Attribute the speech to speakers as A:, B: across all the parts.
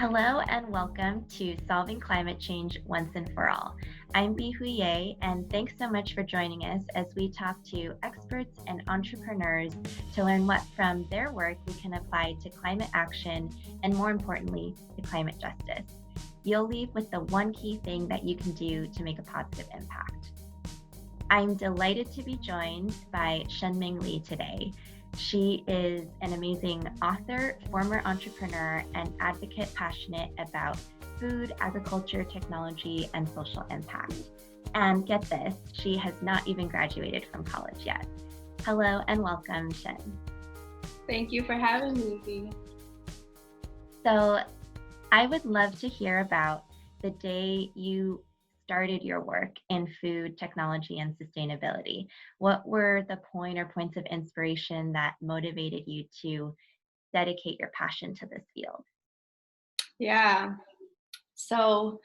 A: Hello and welcome to Solving Climate Change Once and for All. I'm Bihu Ye, and thanks so much for joining us as we talk to experts and entrepreneurs to learn what from their work we can apply to climate action and, more importantly, to climate justice. You'll leave with the one key thing that you can do to make a positive impact. I'm delighted to be joined by Shen Ming Lee today. She is an amazing author, former entrepreneur, and advocate passionate about food, agriculture, technology, and social impact. And get this, she has not even graduated from college yet. Hello and welcome, Shen.
B: Thank you for having me, Bea.
A: So I would love to hear about the day you started your work in food, technology, and sustainability. What were the points of inspiration that motivated you to dedicate your passion to this field?
B: Yeah. So,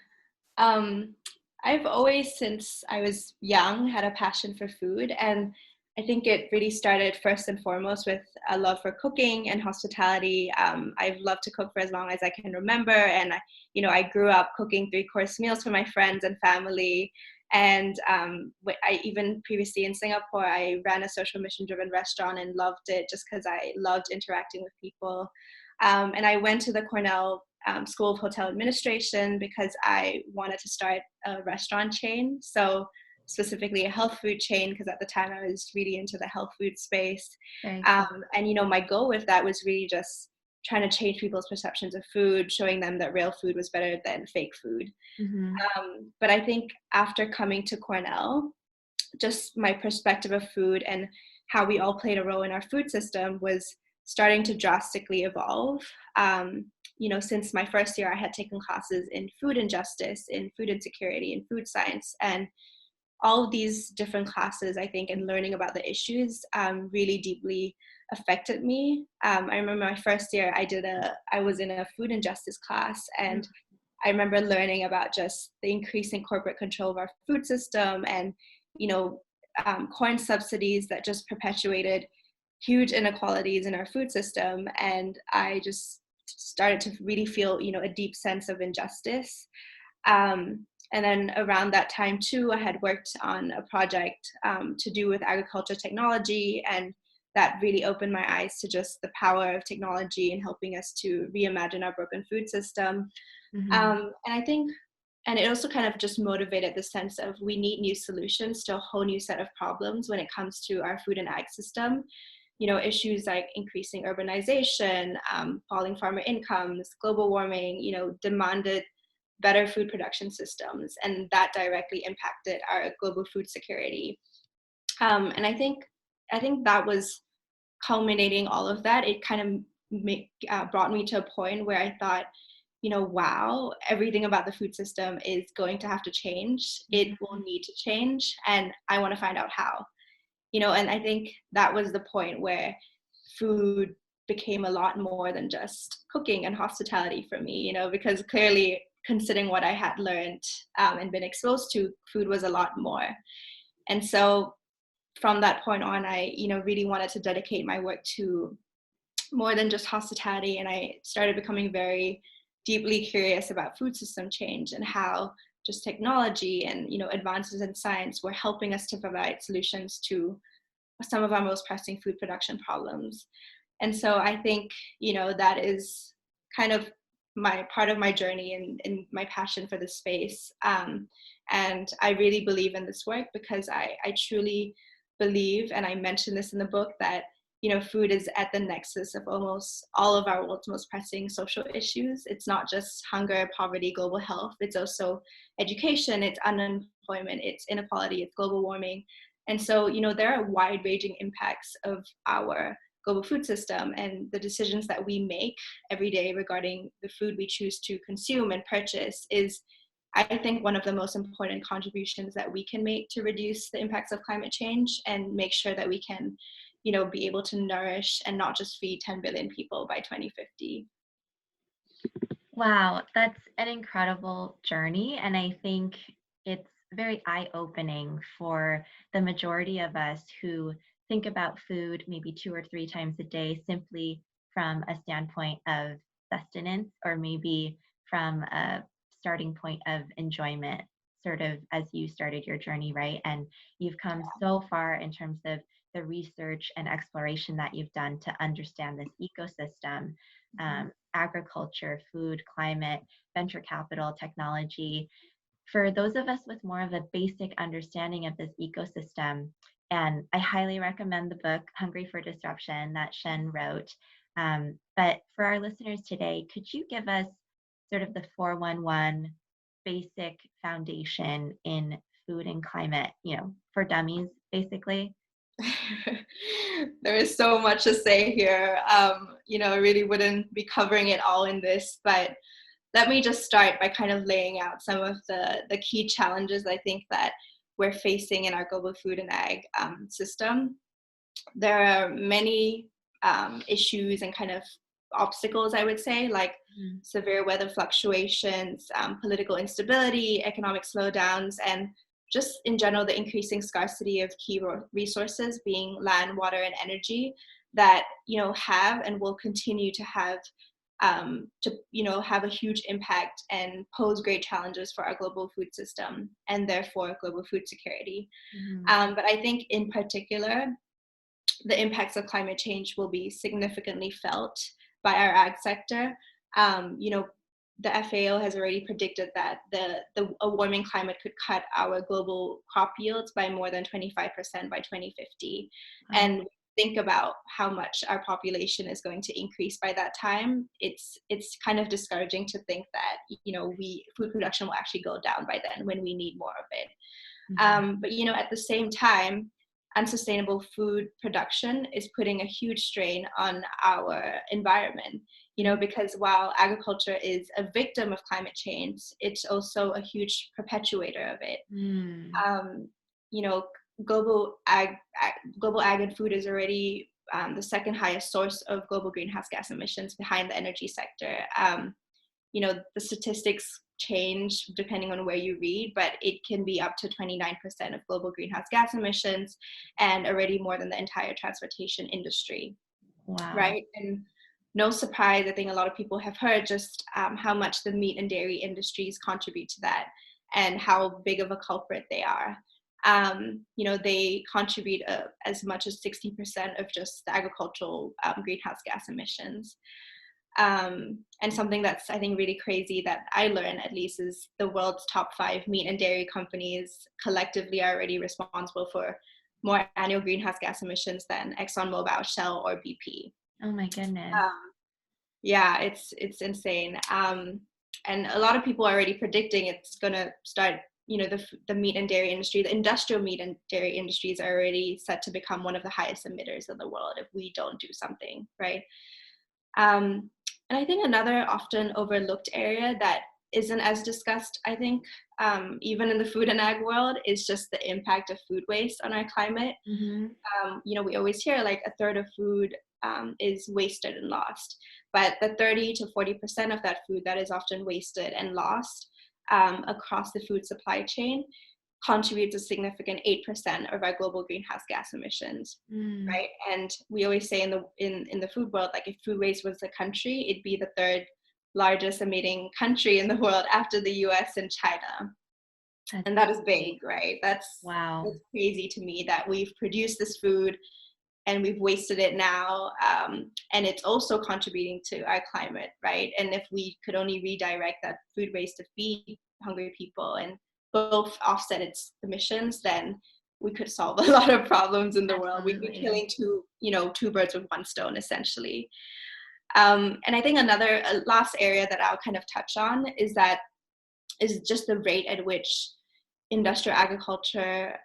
B: I've always, since I was young, had a passion for food. And I think it really started first and foremost with a love for cooking and hospitality. I've loved to cook for as long as I can remember. And, I grew up cooking 3-course meals for my friends and family. And I even previously in Singapore, I ran a social mission driven restaurant and loved it just because I loved interacting with people. And I went to the Cornell School of Hotel Administration because I wanted to start a restaurant chain. So specifically a health food chain, because at the time I was really into the health food space.
A: Very cool.
B: And my goal with that was really just trying to change people's perceptions of food, showing them that real food was better than fake food.
A: Mm-hmm.
B: But I think after coming to Cornell, just my perspective of food and how we all played a role in our food system was starting to drastically evolve. Since my first year, I had taken classes in food injustice, in food insecurity, in food science, and all of these different classes, I think, and learning about the issues really deeply affected me. I remember my first year, I was in a food injustice class, and I remember learning about just the increasing corporate control of our food system and, corn subsidies that just perpetuated huge inequalities in our food system. And I just started to really feel, a deep sense of injustice. And then around that time too, I had worked on a project to do with agriculture technology, and that really opened my eyes to just the power of technology in helping us to reimagine our broken food system.
A: Mm-hmm.
B: And I think, and it also kind of just motivated the sense of we need new solutions to a whole new set of problems when it comes to our food and ag system. Issues like increasing urbanization, falling farmer incomes, global warming, demanded better food production systems, and that directly impacted our global food security. And I think that was culminating all of that. It kind of brought me to a point where I thought, wow, everything about the food system is going to have to change. It will need to change, and I want to find out how. And I think that was the point where food became a lot more than just cooking and hospitality for me, because clearly, considering what I had learned and been exposed to, food was a lot more. And so from that point on, I, really wanted to dedicate my work to more than just hospitality. And I started becoming very deeply curious about food system change and how just technology and, advances in science were helping us to provide solutions to some of our most pressing food production problems. And so I think, that is kind of my part of my journey and my passion for this space. And I really believe in this work because I truly believe, and I mentioned this in the book, that food is at the nexus of almost all of our world's most pressing social issues. It's not just hunger, poverty, global health. It's also education, it's unemployment, it's inequality, it's global warming. And so, there are wide-ranging impacts of our global food system, and the decisions that we make every day regarding the food we choose to consume and purchase is, I think, one of the most important contributions that we can make to reduce the impacts of climate change and make sure that we can, be able to nourish and not just feed 10 billion people by 2050.
A: Wow, that's an incredible journey. And I think it's very eye-opening for the majority of us who think about food maybe 2 or 3 times a day simply from a standpoint of sustenance or maybe from a starting point of enjoyment, sort of as you started your journey, right? And you've come so far in terms of the research and exploration that you've done to understand this ecosystem, agriculture, food, climate, venture capital, technology. For those of us with more of a basic understanding of this ecosystem, and I highly recommend the book Hungry for Disruption that Shen wrote. But for our listeners today, could you give us sort of the 411 basic foundation in food and climate, for dummies, basically?
B: There is so much to say here. I really wouldn't be covering it all in this, but let me just start by kind of laying out some of the key challenges I think that we're facing in our global food and ag system. There are many issues and kind of obstacles, I would say, like severe weather fluctuations, political instability, economic slowdowns, and just in general, the increasing scarcity of key resources being land, water, and energy that, have and will continue to have have a huge impact and pose great challenges for our global food system and therefore global food security. But I think in particular, the impacts of climate change will be significantly felt by our ag sector. The FAO has already predicted that a warming climate could cut our global crop yields by more than 25% by 2050. And think about how much our population is going to increase by that time. It's kind of discouraging to think that food production will actually go down by then when we need more of it. But at the same time, unsustainable food production is putting a huge strain on our environment, because while agriculture is a victim of climate change, it's also a huge perpetuator of it. Global ag and food is already the second highest source of global greenhouse gas emissions behind the energy sector. The statistics change depending on where you read, but it can be up to 29% of global greenhouse gas emissions and already more than the entire transportation industry.
A: Wow.
B: Right? And no surprise, I think a lot of people have heard just how much the meat and dairy industries contribute to that and how big of a culprit they are. They contribute as much as 60% of just the agricultural greenhouse gas emissions. And something that's, I think, really crazy that I learned, at least, is the world's top 5 meat and dairy companies collectively are already responsible for more annual greenhouse gas emissions than ExxonMobil, Shell, or BP.
A: Oh my goodness.
B: Yeah, it's insane. And a lot of people are already predicting it's going to start, the meat and dairy industry, the industrial meat and dairy industries are already set to become one of the highest emitters in the world if we don't do something, right? And I think another often overlooked area that isn't as discussed, I think, even in the food and ag world, is just the impact of food waste on our climate. We always hear like a third of food is wasted and lost, but the 30 to 40% of that food that is often wasted and lost across the food supply chain contributes a significant 8% of our global greenhouse gas emissions, right? And we always say in the food world, like if food waste was a country, it'd be the third largest emitting country in the world after the US and China. And that is big, right? That's crazy to me that we've produced this food and we've wasted it now, and it's also contributing to our climate, right? And if we could only redirect that food waste to feed hungry people and both offset its emissions, then we could solve a lot of problems in the world. We'd be killing two birds with one stone, essentially. And I think another last area that I'll kind of touch on is just the rate at which industrial agriculture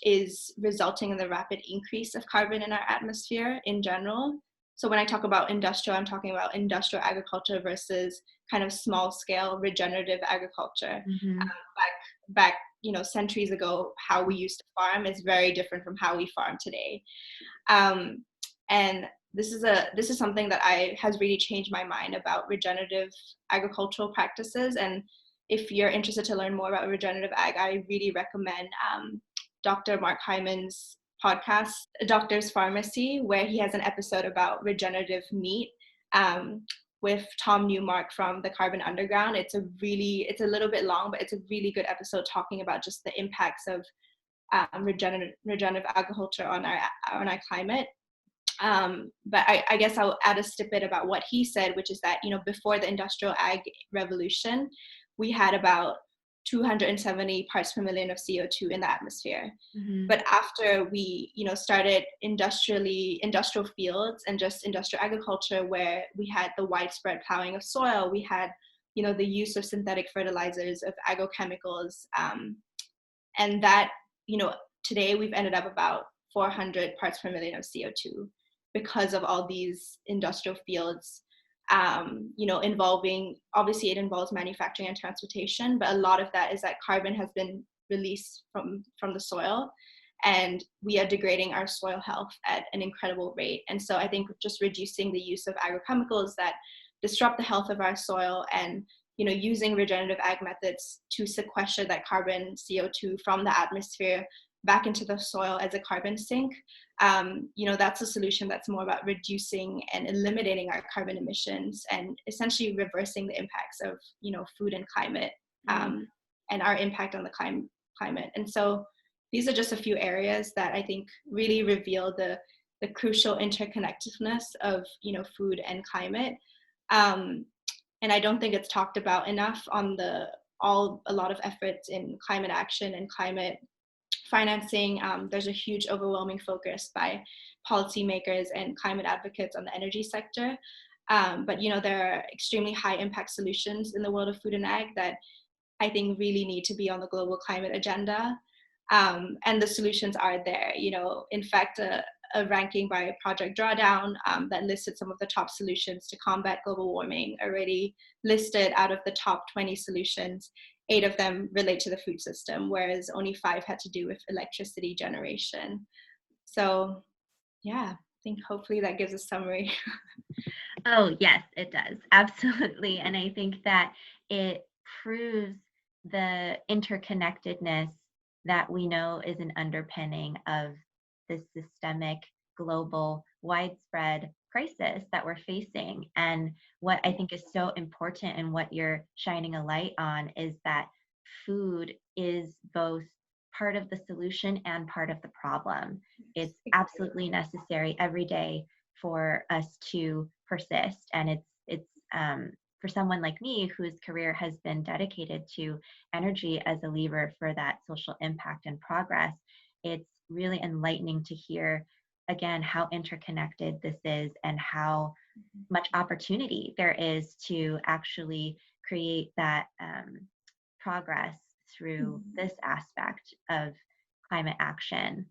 B: is resulting in the rapid increase of carbon in our atmosphere in general. So when I talk about industrial, I'm talking about industrial agriculture versus kind of small scale regenerative agriculture. Back centuries ago, how we used to farm is very different from how we farm today. And this is something that has really changed my mind about regenerative agricultural practices. And if you're interested to learn more about regenerative ag, I really recommend Dr. Mark Hyman's podcast, Doctor's Pharmacy, where he has an episode about regenerative meat. with Tom Newmark from the Carbon Underground. It's a little bit long, but it's a really good episode talking about just the impacts of regenerative agriculture on our climate. But I guess I'll add a snippet about what he said, which is that, before the industrial ag revolution, we had about 270 parts per million of CO2 in the atmosphere.
A: Mm-hmm.
B: But after we, started industrial fields and just industrial agriculture, where we had the widespread plowing of soil, we had, the use of synthetic fertilizers, of agrochemicals, and that, today we've ended up about 400 parts per million of CO2 because of all these industrial fields, involving, obviously it involves manufacturing and transportation, but a lot of that is that carbon has been released from the soil, and we are degrading our soil health at an incredible rate. And so I think just reducing the use of agrochemicals that disrupt the health of our soil, and using regenerative ag methods to sequester that carbon CO2 from the atmosphere back into the soil as a carbon sink, that's a solution that's more about reducing and eliminating our carbon emissions, and essentially reversing the impacts of, food and climate, and our impact on the climate. And so these are just a few areas that I think really reveal the crucial interconnectedness of, food and climate. And I don't think it's talked about enough on a lot of efforts in climate action and climate financing. There's a huge overwhelming focus by policymakers and climate advocates on the energy sector. But there are extremely high impact solutions in the world of food and ag that I think really need to be on the global climate agenda. And the solutions are there. In fact, a ranking by Project Drawdown that listed some of the top solutions to combat global warming already listed out of the top 20 solutions. 8 of them relate to the food system, whereas only 5 had to do with electricity generation. So yeah, I think hopefully that gives a summary.
A: Oh, yes, it does. Absolutely. And I think that it proves the interconnectedness that we know is an underpinning of this systemic, global, widespread crisis that we're facing. And what I think is so important, and what you're shining a light on, is that food is both part of the solution and part of the problem. It's absolutely necessary every day for us to persist. And it's for someone like me, whose career has been dedicated to energy as a lever for that social impact and progress, it's really enlightening to hear again how interconnected this is, and how much opportunity there is to actually create that progress through this aspect of climate action.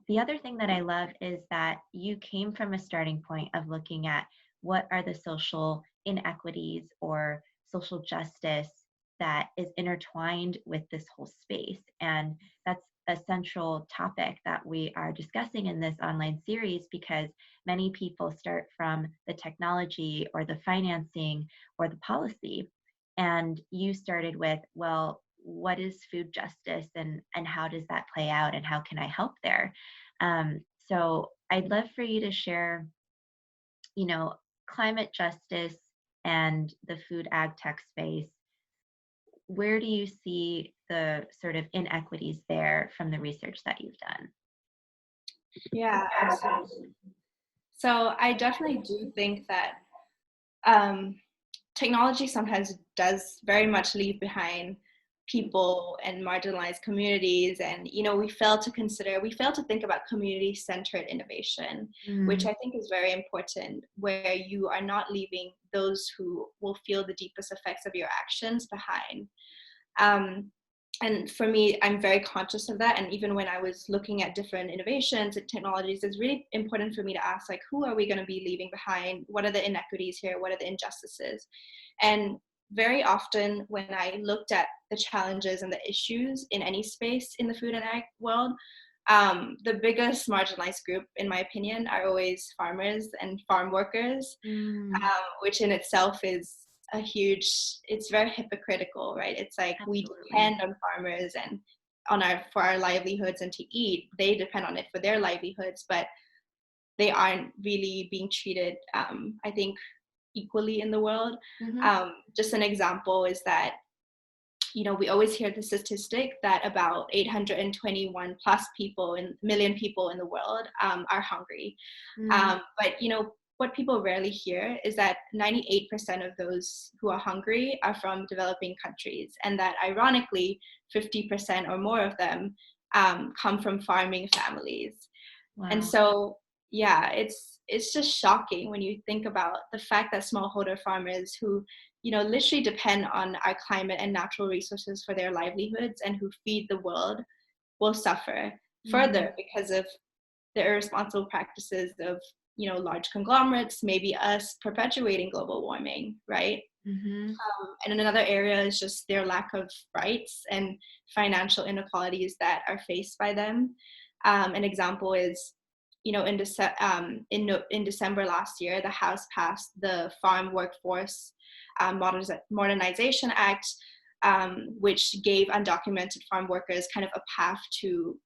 A: The other thing that I love is that you came from a starting point of looking at what are the social inequities or social justice that is intertwined with this whole space. And that's a central topic that we are discussing in this online series, because many people start from the technology or the financing or the policy. And you started with, well, what is food justice, and how does that play out, and how can I help there? So I'd love for you to share, climate justice and the food ag tech space. Where do you see the sort of inequities there from the research that you've done?
B: Yeah, absolutely. So I definitely do think that technology sometimes does very much leave behind people and marginalized communities, and we fail to think about community-centered innovation, which I think is very important, where you are not leaving those who will feel the deepest effects of your actions behind. And for me, I'm very conscious of that. And even when I was looking at different innovations and technologies, it's really important for me to ask, like, who are we going to be leaving behind? What are the inequities here? What are the injustices? And very often when I looked at the challenges and the issues in any space in the food and ag world, the biggest marginalized group, in my opinion, are always farmers and farm workers, which in itself is it's very hypocritical, right? It's like we depend on farmers and for our livelihoods and to eat. They depend on it for their livelihoods, but they aren't really being treated, I think, equally in the world.
A: Mm-hmm.
B: Just an example is that, we always hear the statistic that about 821 plus million people in the world are hungry. But what people rarely hear is that 98% of those who are hungry are from developing countries, and that ironically 50% or more of them come from farming families. And
A: Wow.
B: so, yeah, it's just shocking when you think about the fact that smallholder farmers who, literally depend on our climate and natural resources for their livelihoods and who feed the world will suffer
A: Mm-hmm.
B: further because of the irresponsible practices of, large conglomerates, maybe us perpetuating global warming, right?
A: Mm-hmm.
B: And another area is just their lack of rights and financial inequalities that are faced by them. An example is, in December last year, the House passed the Farm Workforce Modernization Act, which gave undocumented farm workers kind of a path to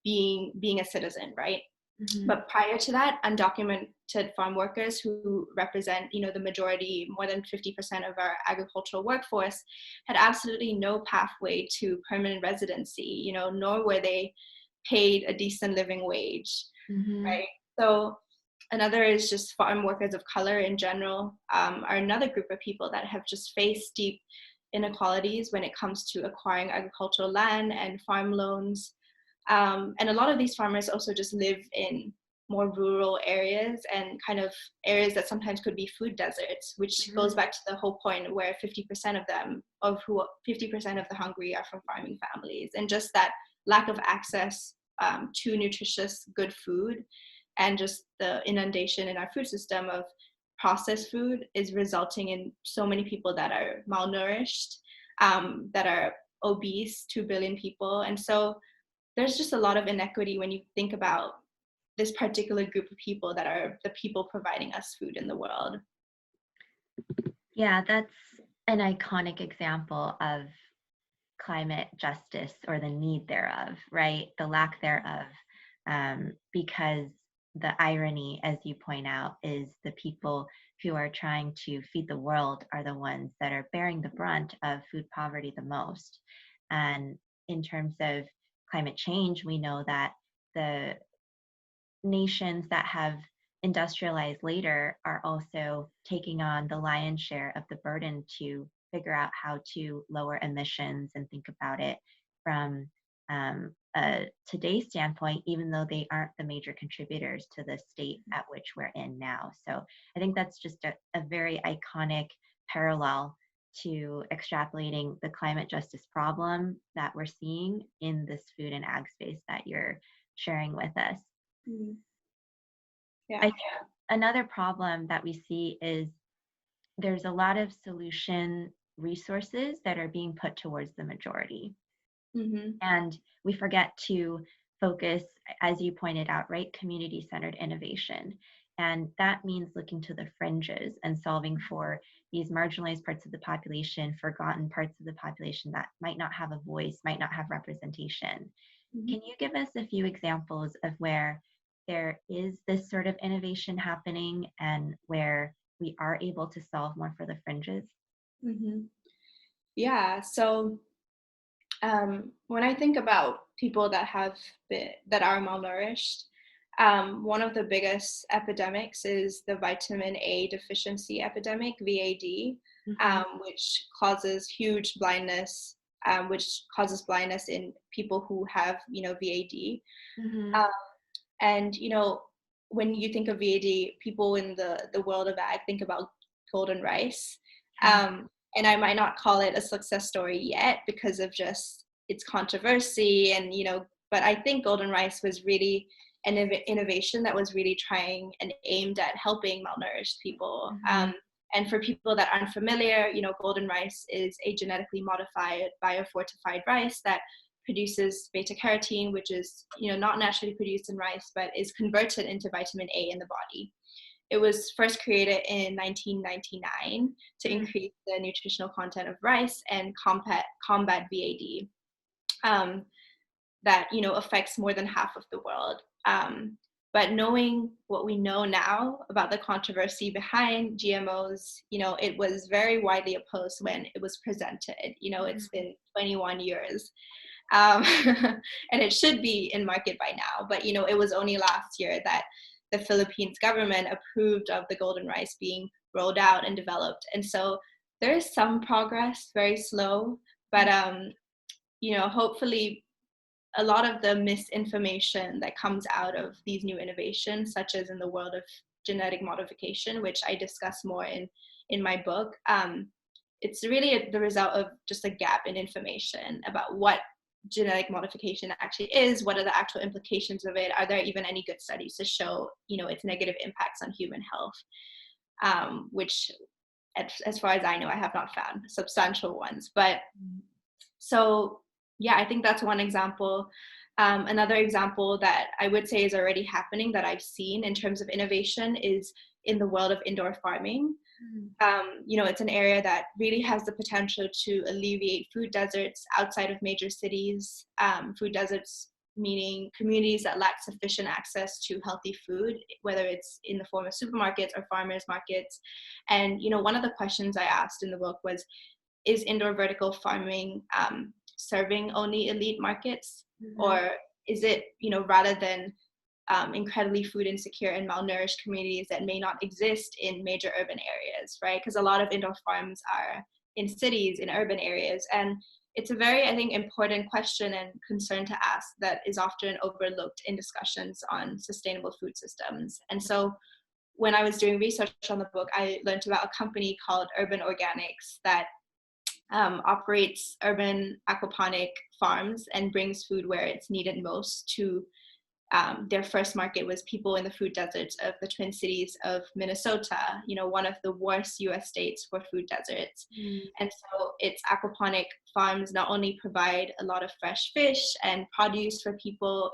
B: being a citizen, right?
A: Mm-hmm.
B: But prior to that, undocumented farm workers who represent, the majority, more than 50% of our agricultural workforce, had absolutely no pathway to permanent residency, nor were they paid a decent living wage,
A: Mm-hmm.
B: right? So another is just farm workers of color in general, are another group of people that have just faced deep inequalities when it comes to acquiring agricultural land and farm loans. And a lot of these farmers also just live in more rural areas and kind of areas that sometimes could be food deserts, which
A: Mm-hmm.
B: goes back to the whole point where 50% of them, 50% of the hungry are from farming families. And just that lack of access to nutritious, good food, and just the inundation in our food system of processed food is resulting in so many people that are malnourished, that are obese, 2 billion people. And so there's just a lot of inequity when you think about this particular group of people that are the people providing us food in the world.
A: Yeah, that's an iconic example of climate justice or the need thereof, right? The lack thereof. Because the irony, as you point out, is the people who are trying to feed the world are the ones that are bearing the brunt of food poverty the most. And in terms of climate change, we know that the nations that have industrialized later are also taking on the lion's share of the burden to figure out how to lower emissions and think about it from today's standpoint, even though they aren't the major contributors to the state at which we're in now. So I think that's just a very iconic parallel to extrapolating the climate justice problem that we're seeing in this food and ag space that you're sharing with us.
B: Mm.
A: I
B: Yeah.
A: think another problem that we see is there's a lot of solution resources that are being put towards the majority.
B: Mm-hmm.
A: And we forget to focus, as you pointed out, right, community-centered innovation. And that means looking to the fringes and solving for these marginalized parts of the population, forgotten parts of the population that might not have a voice, might not have representation.
B: Mm-hmm.
A: Can you give us a few examples of where there is this sort of innovation happening and where we are able to solve more for the fringes?
B: Mm-hmm. Yeah. So when I think about people that are malnourished, one of the biggest epidemics is the vitamin A deficiency epidemic, VAD,
A: Mm-hmm.
B: which causes huge blindness, which causes blindness in people who have, VAD.
A: Mm-hmm.
B: Um, and when you think of VAD, people in the world of ag think about golden rice.
A: Yeah.
B: And I might not call it a success story yet because of just its controversy, and but I think golden rice was really an innovation that was really trying and aimed at helping malnourished people.
A: Mm-hmm.
B: And for people that aren't familiar, golden rice is a genetically modified biofortified rice that produces beta carotene, which is not naturally produced in rice, but is converted into vitamin A in the body. It was first created in 1999 to increase the nutritional content of rice and combat VAD, that affects more than half of the world. But knowing what we know now about the controversy behind GMOs, it was very widely opposed when it was presented. It's been 21 years. um, and it should be in market by now. But it was only last year that the Philippines government approved of the golden rice being rolled out and developed. And so there is some progress, very slow, but hopefully a lot of the misinformation that comes out of these new innovations, such as in the world of genetic modification, which I discuss more in my book, it's really the result of just a gap in information about what genetic modification actually is, what are the actual implications of it, are there even any good studies to show its negative impacts on human health, which as far as I know I have not found substantial ones. But so yeah, I think that's one example. Another example that I would say is already happening that I've seen in terms of innovation is in the world of indoor farming. It's an area that really has the potential to alleviate food deserts outside of major cities. Food deserts meaning communities that lack sufficient access to healthy food, whether it's in the form of supermarkets or farmers markets. And one of the questions I asked in the book was, is indoor vertical farming serving only elite markets, or is it, rather than incredibly food insecure and malnourished communities that may not exist in major urban areas, right? Because a lot of indoor farms are in cities, in urban areas. And it's a very, I think, important question and concern to ask that is often overlooked in discussions on sustainable food systems. And so when I was doing research on the book, I learned about a company called Urban Organics that operates urban aquaponic farms and brings food where it's needed most to their first market was people in the food deserts of the Twin Cities of Minnesota, one of the worst US states for food deserts. And so its aquaponic farms not only provide a lot of fresh fish and produce for people,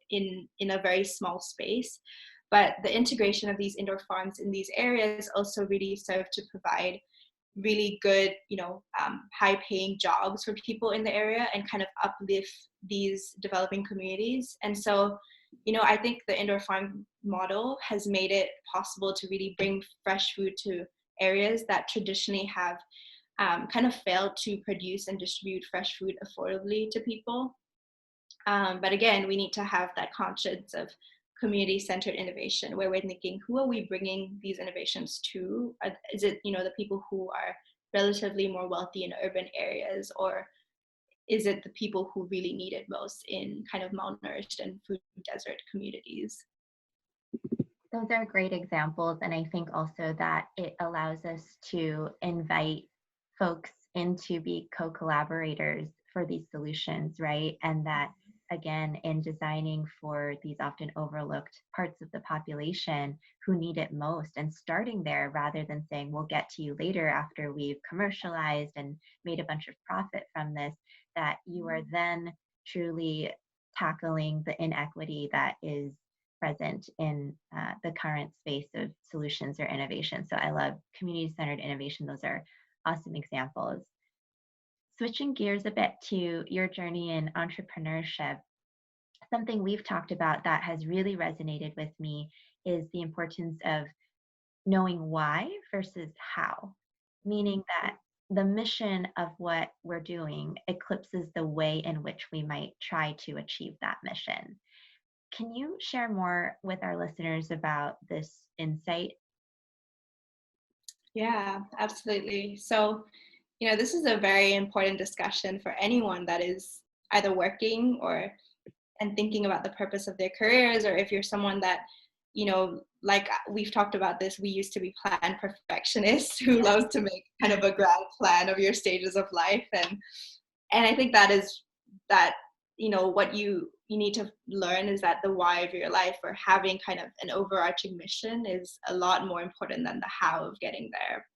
B: in a very small space, but the integration of these indoor farms in these areas also really serve to provide really good, high-paying jobs for people in the area and kind of uplift these developing communities. And so, I think the indoor farm model has made it possible to really bring fresh food to areas that traditionally have kind of failed to produce and distribute fresh food affordably to people. But again, we need to have that conscience of community-centered innovation where we're thinking, who are we bringing these innovations to? Is it, the people who are relatively more wealthy in urban areas, or is it the people who really need it most in kind of malnourished and food desert communities?
A: Those are great examples. And I think also that it allows us to invite folks in to be co-collaborators for these solutions, right? And that, again, in designing for these often overlooked parts of the population who need it most, and starting there rather than saying, we'll get to you later after we've commercialized and made a bunch of profit from this, that you are then truly tackling the inequity that is present in the current space of solutions or innovation. So I love community-centered innovation. Those are awesome examples. Switching gears a bit to your journey in entrepreneurship, something we've talked about that has really resonated with me is the importance of knowing why versus how, meaning that the mission of what we're doing eclipses the way in which we might try to achieve that mission. Can you share more with our listeners about this insight?
B: Yeah, absolutely. So, this is a very important discussion for anyone that is either working and thinking about the purpose of their careers, or if you're someone that, like we've talked about this, we used to be plan perfectionists who loves to make kind of a grand plan of your stages of life. And I think that is that, what you need to learn is that the why of your life, or having kind of an overarching mission, is a lot more important than the how of getting there.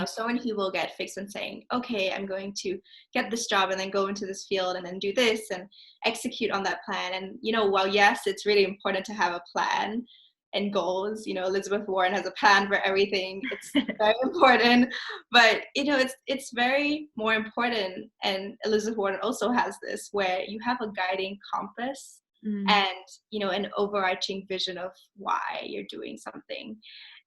B: So many people get fixed on saying, okay, I'm going to get this job and then go into this field and then do this and execute on that plan. And, while yes, it's really important to have a plan and goals, Elizabeth Warren has a plan for everything. It's very important, but, it's very more important. And Elizabeth Warren also has this, where you have a guiding compass
A: Mm.
B: and, an overarching vision of why you're doing something.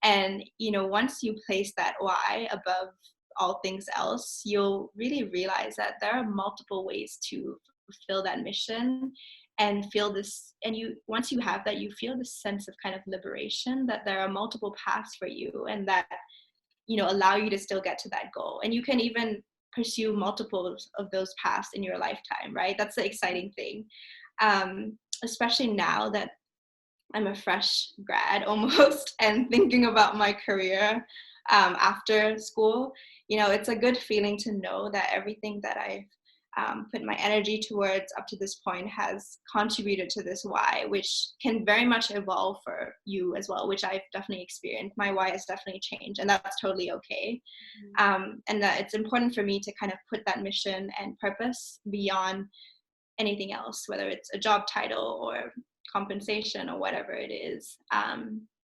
B: And, once you place that why above all things else, you'll really realize that there are multiple ways to fulfill that mission and feel this. And once you have that, you feel this sense of kind of liberation, that there are multiple paths for you, and that, allow you to still get to that goal. And you can even pursue multiple of those paths in your lifetime, right? That's the exciting thing. Especially now that I'm a fresh grad almost and thinking about my career after school. It's a good feeling to know that everything that I've put my energy towards up to this point has contributed to this why, which can very much evolve for you as well, which I've definitely experienced. My why has definitely changed, and that's totally okay. And that it's important for me to kind of put that mission and purpose beyond anything else, whether it's a job title or compensation or whatever it is.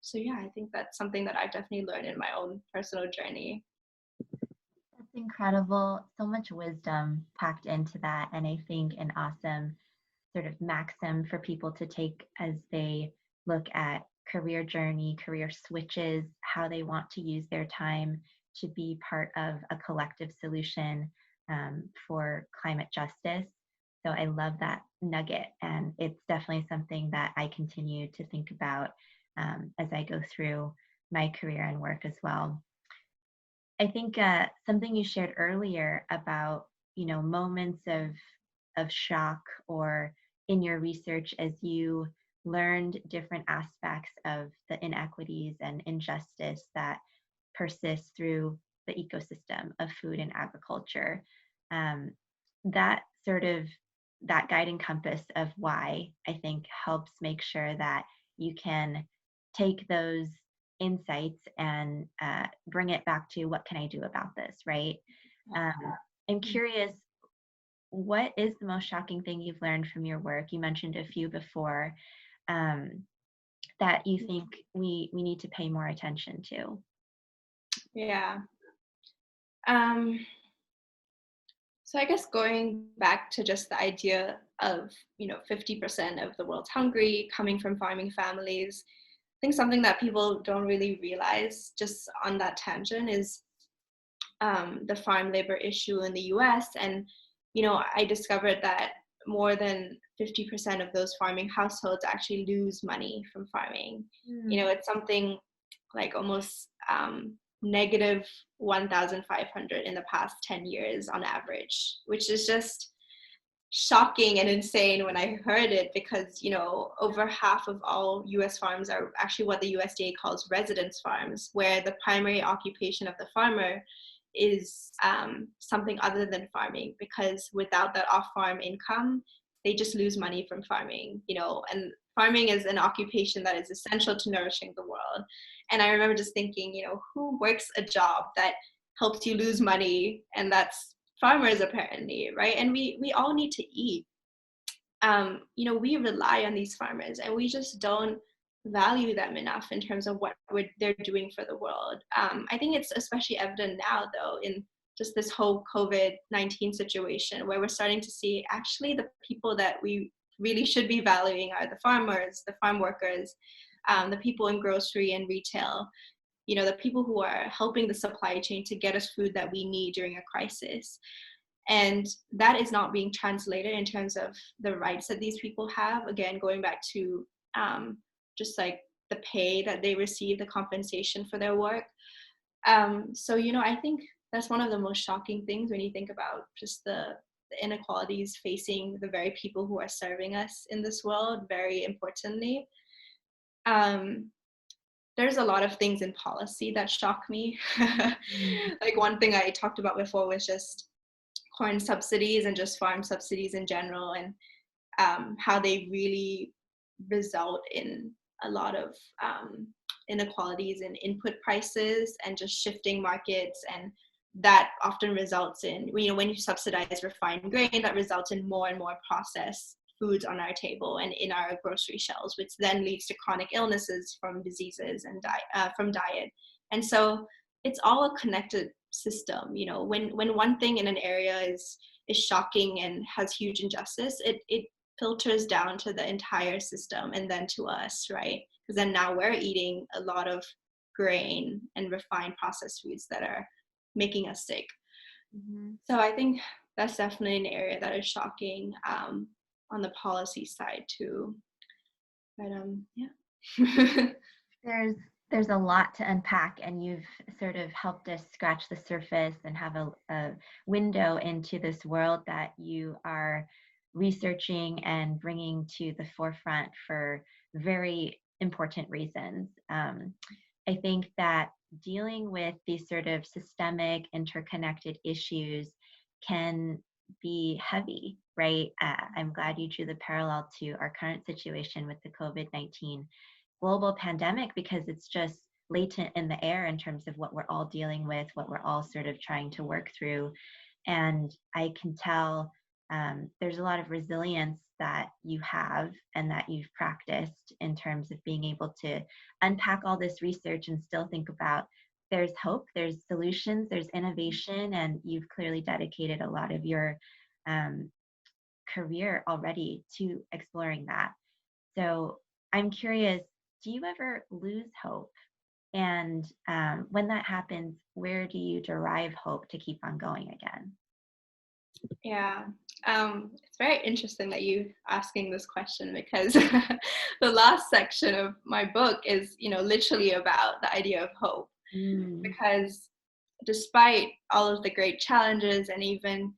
B: So yeah, I think that's something that I've definitely learned in my own personal journey.
A: That's incredible. So much wisdom packed into that. And I think an awesome sort of maxim for people to take as they look at career journey, career switches, how they want to use their time to be part of a collective solution for climate justice. So I love that nugget. And it's definitely something that I continue to think about as I go through my career and work as well. I think something you shared earlier about, moments of shock or in your research as you learned different aspects of the inequities and injustice that persist through the ecosystem of food and agriculture. Um, that sort of that guiding compass of why I think helps make sure that you can take those insights and bring it back to what can I do about this, right? Um, I'm curious, what is the most shocking thing you've learned from your work? You mentioned a few before um, that you think we need to pay more attention to.
B: Yeah. Um, so I guess going back to just the idea of, 50% of the world's hungry coming from farming families, I think something that people don't really realize just on that tangent is the farm labor issue in the US. And, I discovered that more than 50% of those farming households actually lose money from farming.
A: Mm.
B: It's something like almost negative 1,500 in the past 10 years on average, which is just shocking and insane when I heard it, because over half of all US farms are actually what the USDA calls residence farms, where the primary occupation of the farmer is something other than farming, because without that off-farm income they just lose money from farming. And farming is an occupation that is essential to nourishing the world. And I remember just thinking, who works a job that helps you lose money? And that's farmers, apparently, right? And we all need to eat. We rely on these farmers, and we just don't value them enough in terms of what they're doing for the world. I think it's especially evident now, though, in just this whole COVID-19 situation, where we're starting to see actually the people that we really should be valuing are the farmers, the farm workers, the people in grocery and retail, the people who are helping the supply chain to get us food that we need during a crisis. And that is not being translated in terms of the rights that these people have. Again, going back to just like the pay that they receive, the compensation for their work. So, I think that's one of the most shocking things when you think about just the inequalities facing the very people who are serving us in this world, very importantly. There's a lot of things in policy that shock me.
A: Mm.
B: Like, one thing I talked about before was just corn subsidies and just farm subsidies in general, and how they really result in a lot of inequalities in input prices and just shifting markets. And that often results in, when you subsidize refined grain, that results in more and more processed foods on our table and in our grocery shelves, which then leads to chronic illnesses from diseases and from diet. And so it's all a connected system. When one thing in an area is shocking and has huge injustice, it filters down to the entire system and then to us, right? Because then now we're eating a lot of grain and refined processed foods that are making us sick.
A: Mm-hmm.
B: So I think that's definitely an area that is shocking on the policy side too. But yeah.
A: There's a lot to unpack, and you've sort of helped us scratch the surface and have a window into this world that you are researching and bringing to the forefront for very important reasons. I think that dealing with these sort of systemic, interconnected issues can be heavy, right? I'm glad you drew the parallel to our current situation with the COVID-19 global pandemic, because it's just latent in the air in terms of what we're all dealing with, what we're all sort of trying to work through. And I can tell there's a lot of resilience that you have and that you've practiced in terms of being able to unpack all this research and still think about there's hope, there's solutions, there's innovation, and you've clearly dedicated a lot of your career already to exploring that. So I'm curious, do you ever lose hope? And when that happens, where do you derive hope to keep on going again?
B: Yeah, it's very interesting that you asking this question, because the last section of my book is, literally about the idea of hope.
A: Mm.
B: Because despite all of the great challenges, and even,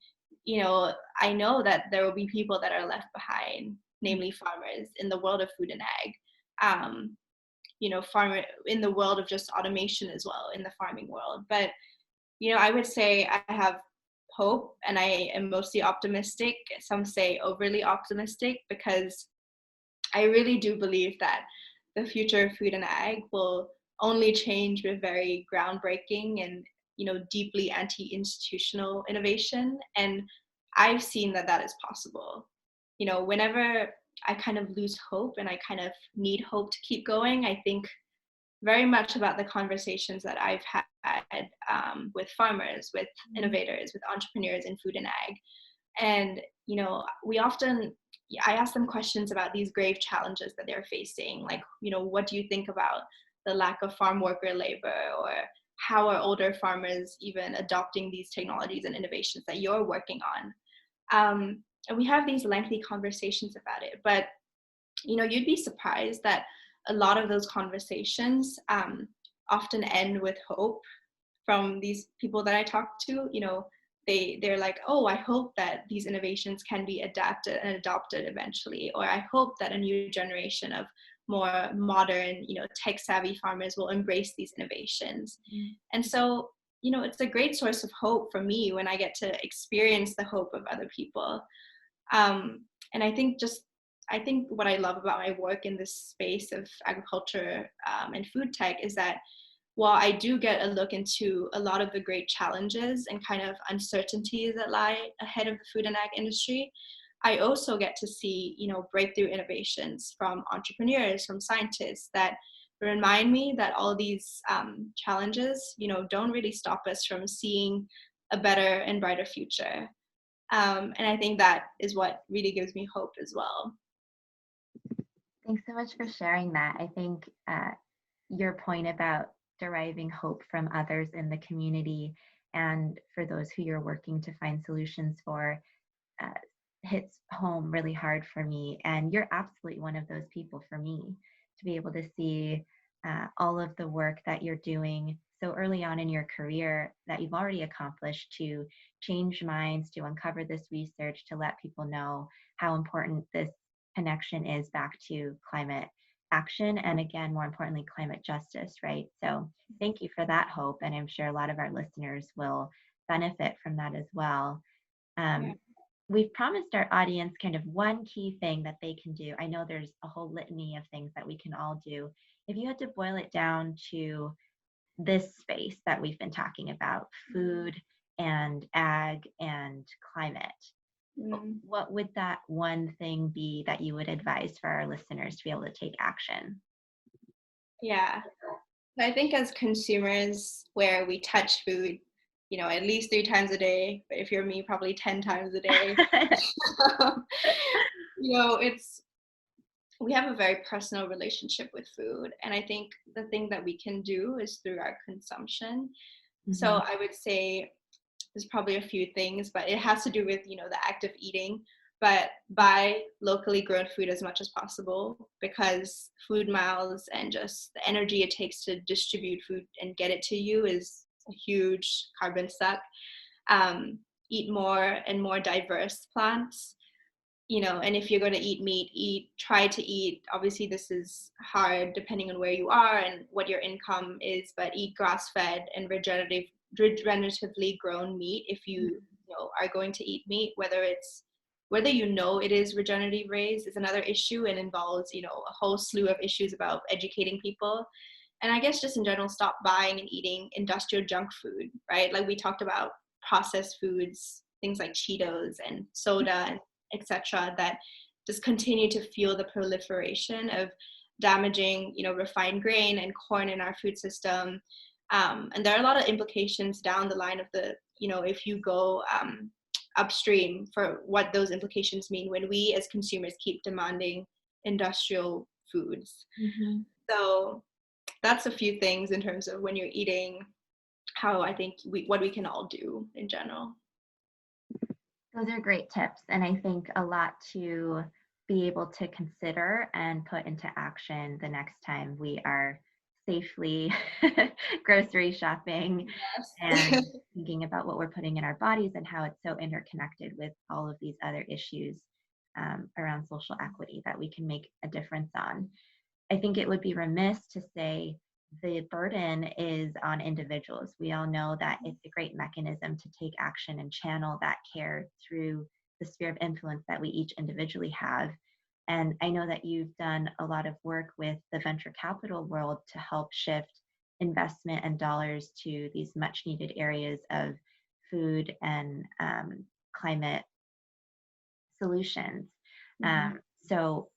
B: I know that there will be people that are left behind, namely farmers, in the world of food and ag. Farmer in the world of just automation as well, in the farming world. But I would say I have hope, and I am mostly optimistic. Some say overly optimistic, because I really do believe that the future of food and ag will only change with very groundbreaking and deeply anti-institutional innovation. And I've seen that is possible. Whenever I kind of lose hope and I kind of need hope to keep going, I think very much about the conversations that I've had with farmers, with innovators, with entrepreneurs in food and ag. And, I ask them questions about these grave challenges that they're facing. Like, what do you think about the lack of farm worker labor, or how are older farmers even adopting these technologies and innovations that you're working on? And we have these lengthy conversations about it. But, you'd be surprised that a lot of those conversations often end with hope from these people that I talk to. They're like, oh, I hope that these innovations can be adapted and adopted eventually, or I hope that a new generation of more modern, tech savvy farmers will embrace these innovations. Mm-hmm. And so, it's a great source of hope for me when I get to experience the hope of other people. And I think what I love about my work in this space of agriculture and food tech is that while I do get a look into a lot of the great challenges and kind of uncertainties that lie ahead of the food and ag industry, I also get to see, breakthrough innovations from entrepreneurs, from scientists, that remind me that all these challenges, don't really stop us from seeing a better and brighter future. And I think that is what really gives me hope as well.
A: Thanks so much for sharing that. I think your point about deriving hope from others in the community and for those who you're working to find solutions for hits home really hard for me. And you're absolutely one of those people for me, to be able to see all of the work that you're doing so early on in your career that you've already accomplished to change minds, to uncover this research, to let people know how important this connection is back to climate action, and again, more importantly, climate justice, right? So thank you for that hope, and I'm sure a lot of our listeners will benefit from that as well. We've promised our audience kind of one key thing that they can do. I know there's a whole litany of things that we can all do. If you had to boil it down to this space that we've been talking about, food and ag and climate, what would that one thing be that you would advise for our listeners to be able to take action?
B: Yeah, I think as consumers, where we touch food, at least 3 times a day, but if you're me, probably 10 times a day. We have a very personal relationship with food. And I think the thing that we can do is through our consumption. So
A: Mhm.
B: I would say there's probably a few things, but it has to do with, the act of eating. But buy locally grown food as much as possible, because food miles and just the energy it takes to distribute food and get it to you is a huge carbon suck. Eat more and more diverse plants, and if you're going to eat meat, try to eat, obviously this is hard depending on where you are and what your income is, but eat grass-fed and regeneratively grown meat if are going to eat meat. Whether it is regenerative raised is another issue, and involves a whole slew of issues about educating people. And I guess just in general, stop buying and eating industrial junk food, right? Like we talked about, processed foods, things like Cheetos and soda and etc., that just continue to fuel the proliferation of damaging, refined grain and corn in our food system. And there are a lot of implications down the line of if you go upstream, for what those implications mean when we as consumers keep demanding industrial foods.
A: Mhm.
B: So that's a few things in terms of when you're eating, how I think what we can all do in general.
A: Those are great tips, and I think a lot to be able to consider and put into action the next time we are safely grocery shopping and
B: Yes.
A: thinking about what we're putting in our bodies and how it's so interconnected with all of these other issues around social equity that we can make a difference on. I think it would be remiss to say the burden is on individuals. We all know that it's a great mechanism to take action and channel that care through the sphere of influence that we each individually have. And I know that you've done a lot of work with the venture capital world to help shift investment and dollars to these much needed areas of food and climate solutions.
B: Mhm.
A: So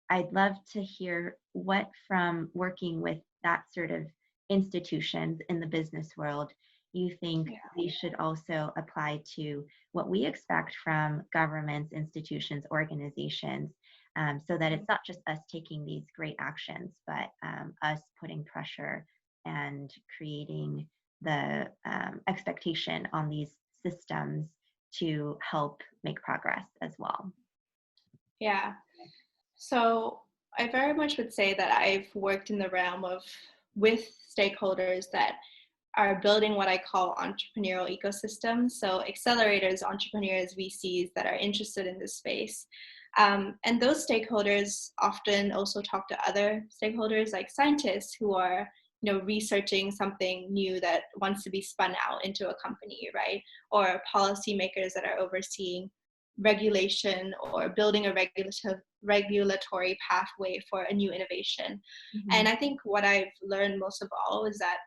A: I'd love to hear what, from working with that sort of institutions in the business world, you think
B: Yeah.
A: we should also apply to what we expect from governments, institutions, organizations, so that it's not just us taking these great actions, but us putting pressure and creating the expectation on these systems to help make progress as well.
B: Yeah. So I very much would say that I've worked in the realm of with stakeholders that are building what I call entrepreneurial ecosystems. So accelerators, entrepreneurs, VCs that are interested in this space. And those stakeholders often also talk to other stakeholders like scientists who are researching something new that wants to be spun out into a company, right? Or policymakers that are overseeing regulation or building a regulatory pathway for a new innovation. And
A: Mhm.
B: I think what I've learned most of all is that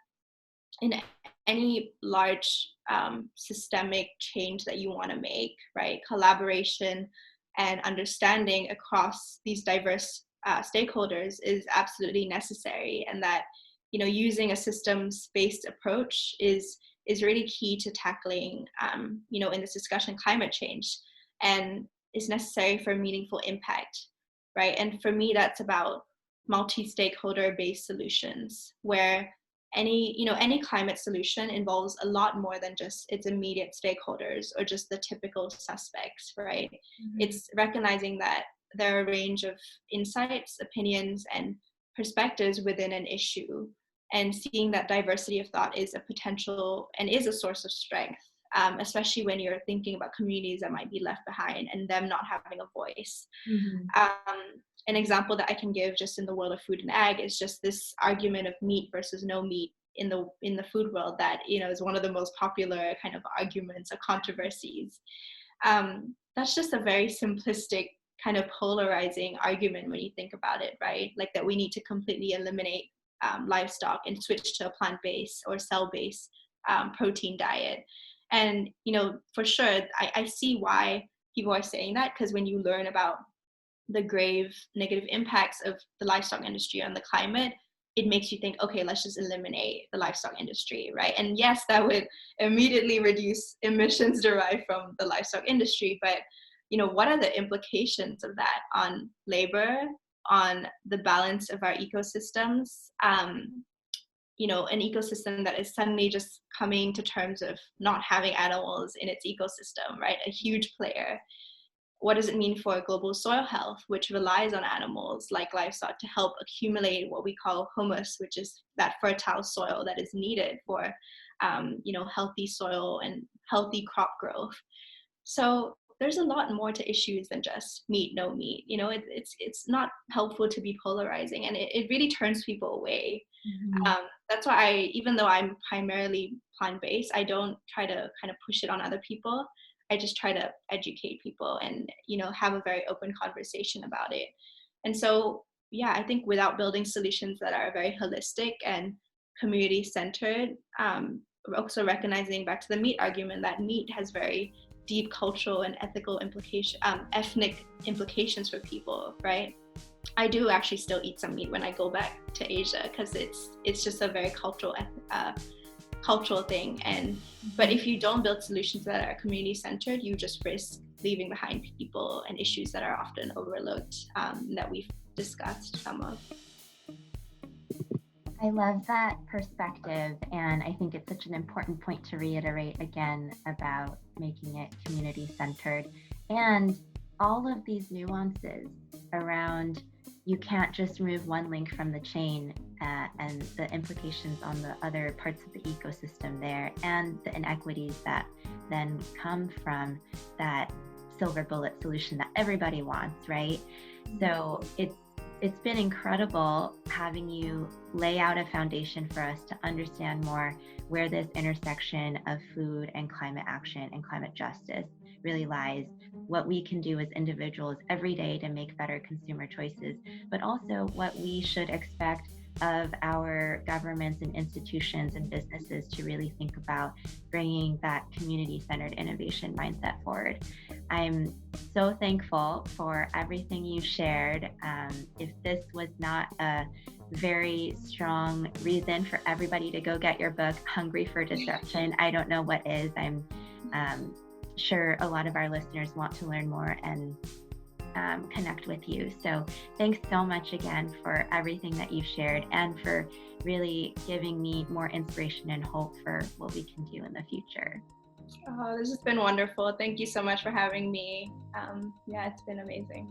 B: in any large systemic change that you want to make, right? Collaboration and understanding across these diverse stakeholders is absolutely necessary, and that using a systems-based approach is really key to tackling in this discussion climate change, and is necessary for meaningful impact, right? And for me, that's about multi-stakeholder based solutions where any climate solution involves a lot more than just its immediate stakeholders or just the typical suspects, right?
A: Mhm.
B: It's recognizing that there are a range of insights, opinions, and perspectives within an issue, and seeing that diversity of thought is a potential and is a source of strength, especially when you're thinking about communities that might be left behind and them not having a voice.
A: Mhm.
B: An example that I can give just in the world of food and ag is just this argument of meat versus no meat in the food world that is one of the most popular kind of arguments or controversies. That's just a very simplistic kind of polarizing argument when you think about it, right? Like that we need to completely eliminate livestock and switch to a plant-based or cell-based protein diet. And for sure, I see why people are saying that, because when you learn about the grave negative impacts of the livestock industry on the climate, it makes you think, okay, let's just eliminate the livestock industry, right? And yes, that would immediately reduce emissions derived from the livestock industry, but what are the implications of that on labor, on the balance of our ecosystems? An ecosystem that is suddenly just coming to terms of not having animals in its ecosystem, right? A huge player. What does it mean for global soil health, which relies on animals like livestock to help accumulate what we call humus, which is that fertile soil that is needed for, healthy soil and healthy crop growth. So there's a lot more to issues than just meat, no meat. It's not helpful to be polarizing, and it really turns people away.
A: Mhm.
B: That's why even though I'm primarily plant-based, I don't try to kind of push it on other people. I just try to educate people and, have a very open conversation about it. And so, yeah, I think without building solutions that are very holistic and community centered, also recognizing back to the meat argument that meat has very deep cultural and ethical ethnic implications for people, right? I do actually still eat some meat when I go back to Asia because it's just a very cultural thing. But if you don't build solutions that are community centered, you just risk leaving behind people and issues that are often overlooked, that we've discussed some of.
A: I love that perspective, and I think it's such an important point to reiterate again about making it community centered and all of these nuances around you can't just remove one link from the chain, and the implications on the other parts of the ecosystem there, and the inequities that then come from that silver bullet solution that everybody wants, right? So it's been incredible having you lay out a foundation for us to understand more where this intersection of food and climate action and climate justice really lies, what we can do as individuals every day to make better consumer choices, but also what we should expect of our governments and institutions and businesses to really think about bringing that community-centered innovation mindset forward. I'm so thankful for everything you shared. If this was not a very strong reason for everybody to go get your book, Hungry for Disruption, I don't know what is. I'm sure a lot of our listeners want to learn more and connect with you. So thanks so much again for everything that you've shared and for really giving me more inspiration and hope for what we can do in the future.
B: Oh, this has been wonderful. Thank you so much for having me. Yeah, it's been amazing.